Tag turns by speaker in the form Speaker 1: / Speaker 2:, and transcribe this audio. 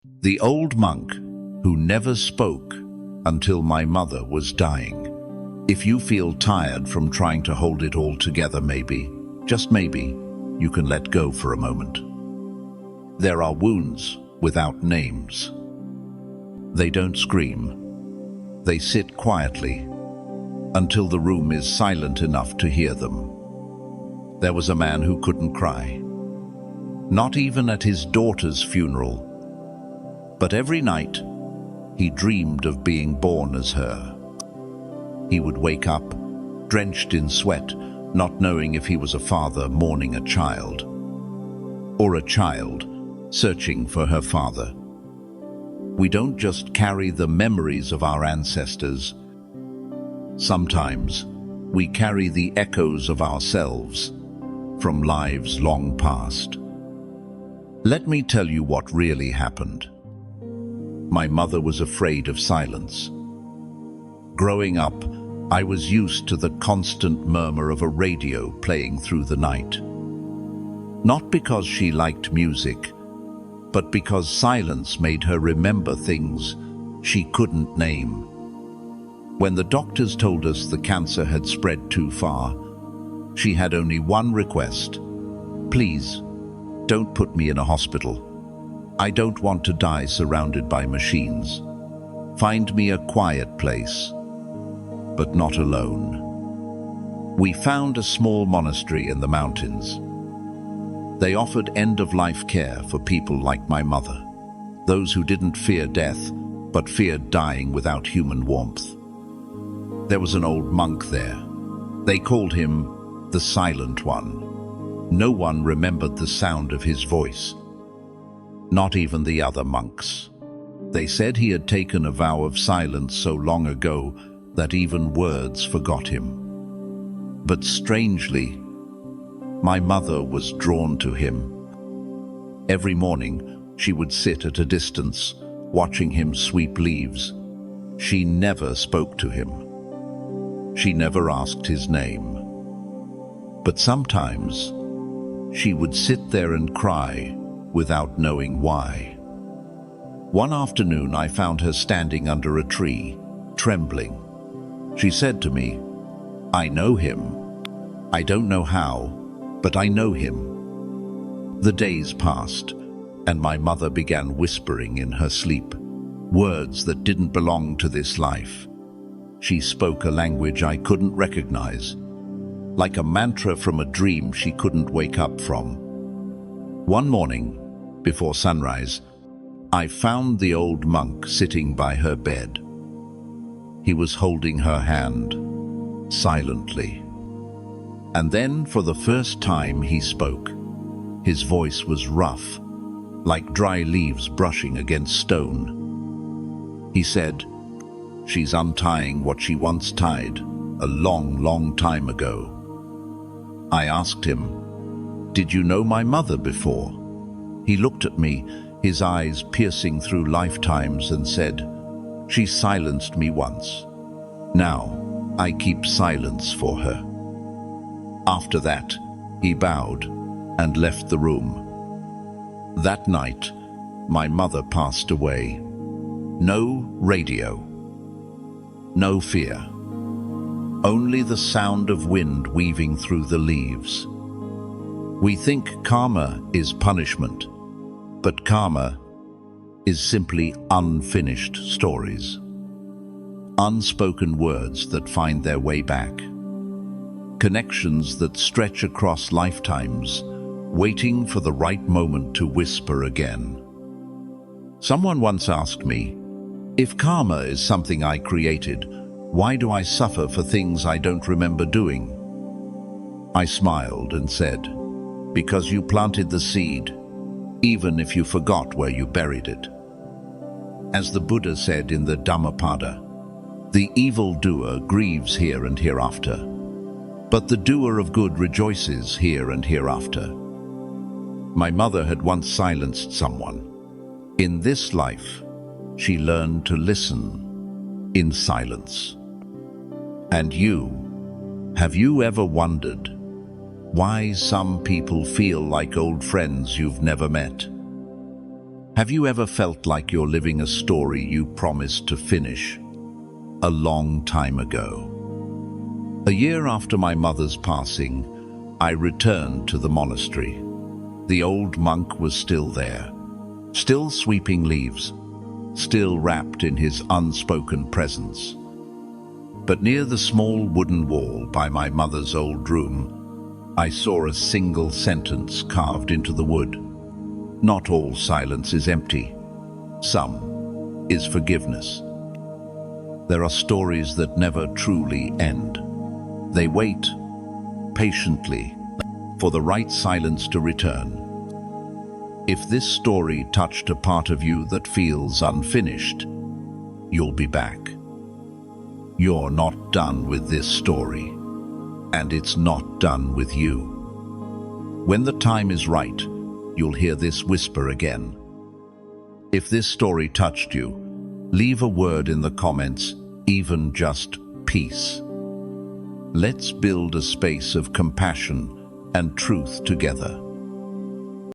Speaker 1: The old monk who never spoke until my mother was dying. If you feel tired from trying to hold it all together, maybe, just maybe, you can let go for a moment. There are wounds without names. They don't scream. They sit quietly until the room is silent enough to hear them. There was a man who couldn't cry, not even at his daughter's funeral. But every night, he dreamed of being born as her. He would wake up, drenched in sweat, not knowing if he was a father mourning a child, or a child searching for her father. We don't just carry the memories of our ancestors. Sometimes, we carry the echoes of ourselves from lives long past. Let me tell you what really happened. My mother was afraid of silence. Growing up, I was used to the constant murmur of a radio playing through the night. Not because she liked music, but because silence made her remember things she couldn't name. When the doctors told us the cancer had spread too far, she had only one request. Please, don't put me in a hospital. I don't want to die surrounded by machines. Find me a quiet place, but not alone. We found a small monastery in the mountains. They offered end-of-life care for people like my mother, those who didn't fear death, but feared dying without human warmth. There was an old monk there. They called him the Silent One. No one remembered the sound of his voice. Not even the other monks. They said he had taken a vow of silence so long ago that even words forgot him. But strangely, my mother was drawn to him. Every morning, she would sit at a distance, watching him sweep leaves. She never spoke to him. She never asked his name. But sometimes, she would sit there and cry without knowing why. One afternoon, I found her standing under a tree, trembling. She said to me, "I know him. I don't know how, but I know him." The days passed, and my mother began whispering in her sleep, words that didn't belong to this life. She spoke a language I couldn't recognize, like a mantra from a dream she couldn't wake up from. One morning, before sunrise, I found the old monk sitting by her bed. He was holding her hand, silently. And then, for the first time, he spoke. His voice was rough, like dry leaves brushing against stone. He said, "She's untying what she once tied, a long, long time ago." I asked him, "Did you know my mother before?" He looked at me, his eyes piercing through lifetimes, and said, "She silenced me once. Now, I keep silence for her." After that, he bowed and left the room. That night, my mother passed away. No radio. No fear. Only the sound of wind weaving through the leaves. We think karma is punishment, but karma is simply unfinished stories. Unspoken words that find their way back. Connections that stretch across lifetimes, waiting for the right moment to whisper again. Someone once asked me, if karma is something I created, why do I suffer for things I don't remember doing? I smiled and said, because you planted the seed, even if you forgot where you buried it. As the Buddha said in the Dhammapada, the evildoer grieves here and hereafter, but the doer of good rejoices here and hereafter. My mother had once silenced someone. In this life, she learned to listen in silence. And you, have you ever wondered why some people feel like old friends you've never met? Have you ever felt like you're living a story you promised to finish a long time ago? A year after my mother's passing, I returned to the monastery. The old monk was still there, still sweeping leaves, still wrapped in his unspoken presence. But near the small wooden wall by my mother's old room, I saw a single sentence carved into the wood. Not all silence is empty. Some is forgiveness. There are stories that never truly end. They wait patiently for the right silence to return. If this story touched a part of you that feels unfinished, you'll be back. You're not done with this story, and it's not done with you. When the time is right, you'll hear this whisper again. If this story touched you, leave a word in the comments, even just peace. Let's build a space of compassion and truth together.